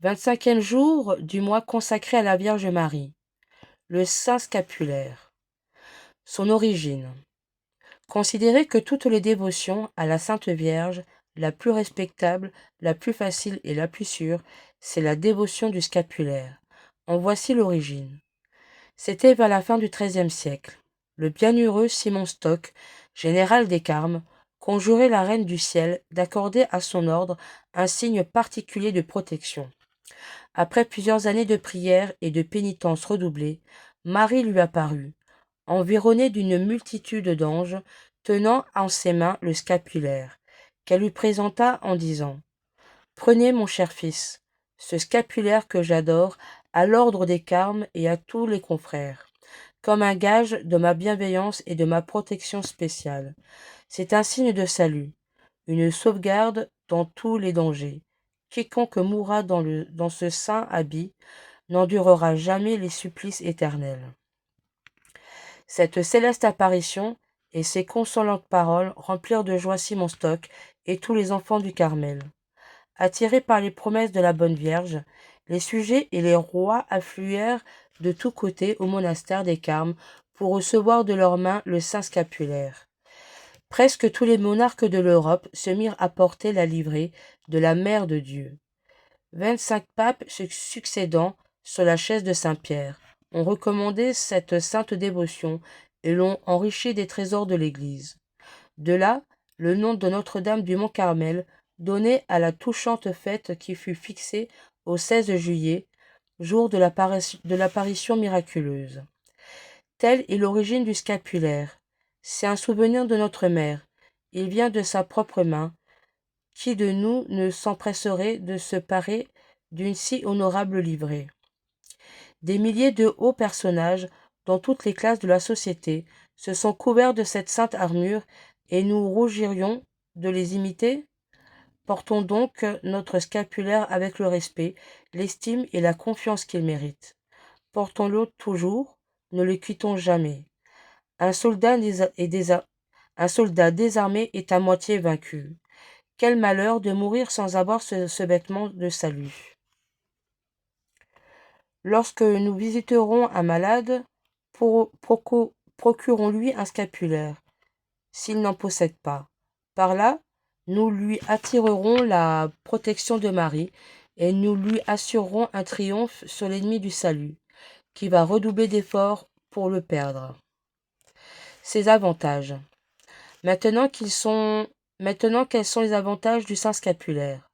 25e jour du mois consacré à la Vierge Marie. Le Saint scapulaire. Son origine. Considérez que toutes les dévotions à la Sainte Vierge, la plus respectable, la plus facile et la plus sûre, c'est la dévotion du scapulaire. En voici l'origine. C'était vers la fin du XIIIe siècle. Le bienheureux Simon Stock, général des Carmes, conjurait la reine du ciel d'accorder à son ordre un signe particulier de protection. Après plusieurs années de prières et de pénitences redoublées, Marie lui apparut, environnée d'une multitude d'anges, tenant en ses mains le scapulaire, qu'elle lui présenta en disant : « Prenez, mon cher fils, ce scapulaire que j'adore, à l'ordre des Carmes et à tous les confrères, comme un gage de ma bienveillance et de ma protection spéciale. C'est un signe de salut, une sauvegarde dans tous les dangers. Quiconque mourra dans ce saint habit n'endurera jamais les supplices éternels. » Cette céleste apparition et ces consolantes paroles remplirent de joie Simon Stock et tous les enfants du Carmel. Attirés par les promesses de la Bonne Vierge, les sujets et les rois affluèrent de tous côtés au monastère des Carmes pour recevoir de leurs mains le saint scapulaire. Presque tous les monarques de l'Europe se mirent à porter la livrée de la Mère de Dieu. 25 papes se succédant sur la chaise de Saint-Pierre ont recommandé cette sainte dévotion et l'ont enrichie des trésors de l'Église. De là, le nom de Notre-Dame du Mont-Carmel, donné à la touchante fête qui fut fixée au 16 juillet, jour de l'apparition miraculeuse. Telle est l'origine du scapulaire. C'est un souvenir de notre mère. Il vient de sa propre main. Qui de nous ne s'empresserait de se parer d'une si honorable livrée ? Des milliers de hauts personnages, dans toutes les classes de la société, se sont couverts de cette sainte armure, et nous rougirions de les imiter ? Portons donc notre scapulaire avec le respect, l'estime et la confiance qu'il mérite. Portons-le toujours, ne le quittons jamais. Un soldat désarmé est à moitié vaincu. Quel malheur de mourir sans avoir ce vêtement de salut. Lorsque nous visiterons un malade, procurons-lui un scapulaire, s'il n'en possède pas. Par là, nous lui attirerons la protection de Marie et nous lui assurerons un triomphe sur l'ennemi du salut, qui va redoubler d'efforts pour le perdre. Ses avantages. Maintenant, quels sont les avantages du saint scapulaire ?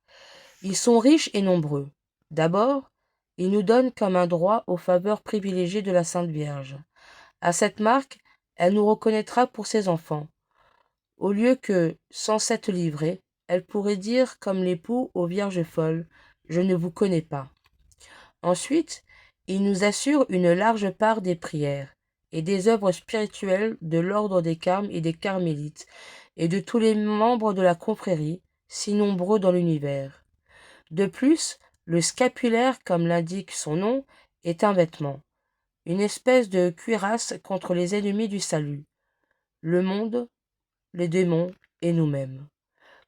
Ils sont riches et nombreux. D'abord, il nous donne comme un droit aux faveurs privilégiées de la Sainte Vierge. À cette marque, elle nous reconnaîtra pour ses enfants. Au lieu que, sans cette livrée, elle pourrait dire comme l'époux aux vierges folles : « Je ne vous connais pas ». Ensuite, il nous assure une large part des prières et des œuvres spirituelles de l'ordre des Carmes et des Carmélites et de tous les membres de la confrérie, si nombreux dans l'univers. De plus, le scapulaire, comme l'indique son nom, est un vêtement, une espèce de cuirasse contre les ennemis du salut, le monde, les démons et nous-mêmes.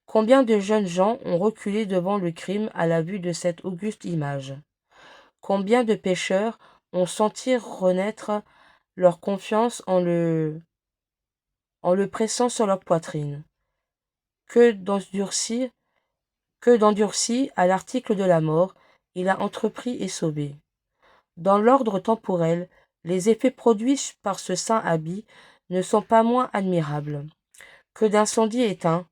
Combien de jeunes gens ont reculé devant le crime à la vue de cette auguste image ? Combien de pécheurs ont senti renaître leur confiance en le pressant sur leur poitrine ? Que d'endurci à l'article de la mort, il a entrepris et sauvé. Dans l'ordre temporel, les effets produits par ce saint habit ne sont pas moins admirables. Que d'incendies éteints,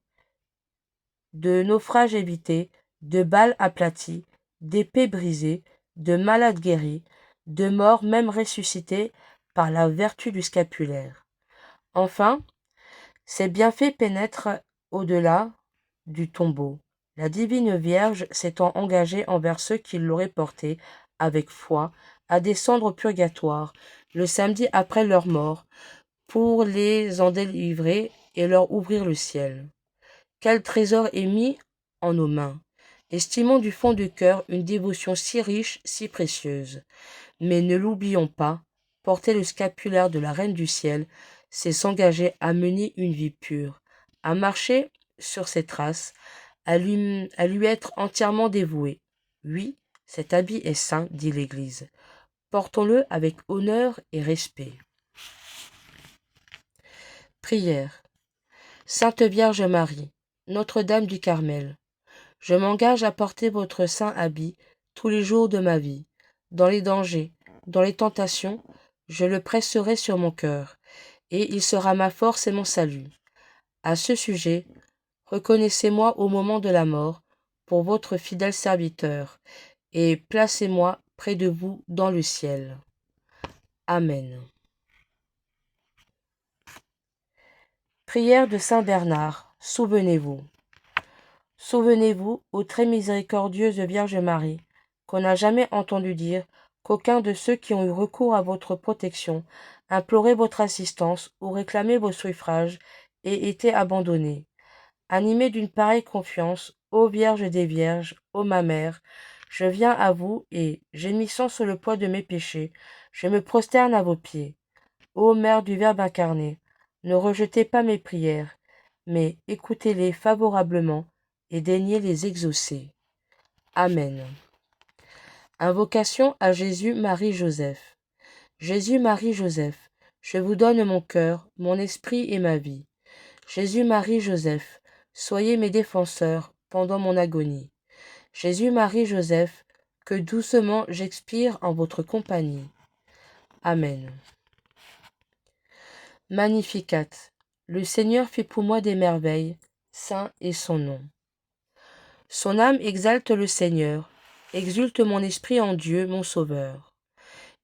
de naufrages évités, de balles aplaties, d'épées brisées, de malades guéris, de morts même ressuscités par la vertu du scapulaire. Enfin, ces bienfaits pénètrent au-delà du tombeau. La divine Vierge s'étant engagée envers ceux qui l'auraient porté avec foi à descendre au purgatoire le samedi après leur mort pour les en délivrer et leur ouvrir le ciel. Quel trésor est mis en nos mains. Estimons du fond du cœur une dévotion si riche, si précieuse. Mais ne l'oublions pas, porter le scapulaire de la Reine du Ciel, c'est s'engager à mener une vie pure, à marcher sur ses traces, à lui être entièrement dévoué. Oui, Cet habit est saint, dit l'Église. Portons-le avec honneur et respect. Prière. Sainte Vierge Marie, Notre-Dame du Carmel, je m'engage à porter votre saint habit tous les jours de ma vie. Dans les dangers, dans les tentations, je le presserai sur mon cœur, et il sera ma force et mon salut. À ce sujet, reconnaissez-moi au moment de la mort pour votre fidèle serviteur, et placez-moi près de vous dans le ciel. Amen. Prière de Saint Bernard, souvenez-vous. Souvenez-vous, ô très miséricordieuse Vierge Marie, qu'on n'a jamais entendu dire qu'aucun de ceux qui ont eu recours à votre protection, imploré votre assistance ou réclamé vos suffrages ait été abandonné. Animée d'une pareille confiance, ô Vierge des Vierges, ô ma mère, je viens à vous et, gémissant sous le poids de mes péchés, je me prosterne à vos pieds. Ô Mère du Verbe incarné, ne rejetez pas mes prières, mais écoutez-les favorablement et daignez les exaucer. Amen. Invocation à Jésus, Marie, Joseph. Jésus, Marie, Joseph, je vous donne mon cœur, mon esprit et ma vie. Jésus, Marie, Joseph, soyez mes défenseurs pendant mon agonie. Jésus, Marie, Joseph, que doucement j'expire en votre compagnie. Amen. Magnificat. Le Seigneur fait pour moi des merveilles, saint est son nom. Son âme exalte le Seigneur, exulte mon esprit en Dieu, mon Sauveur.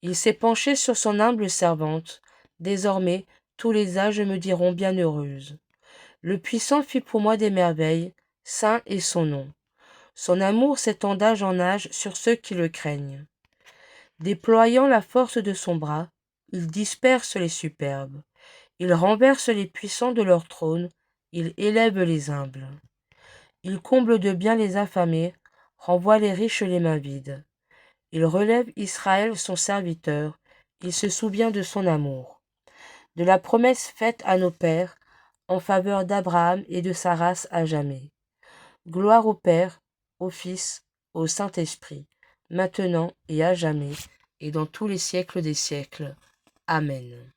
Il s'est penché sur son humble servante, désormais tous les âges me diront bienheureuse. Le Puissant fit pour moi des merveilles, saint est son nom. Son amour s'étend d'âge en âge sur ceux qui le craignent. Déployant la force de son bras, il disperse les superbes. Il renverse les puissants de leur trône, il élève les humbles. Il comble de bien les affamés, renvoie les riches les mains vides. Il relève Israël son serviteur, il se souvient de son amour, de la promesse faite à nos pères, en faveur d'Abraham et de sa race à jamais. Gloire au Père, au Fils, au Saint-Esprit, maintenant et à jamais, et dans tous les siècles des siècles. Amen.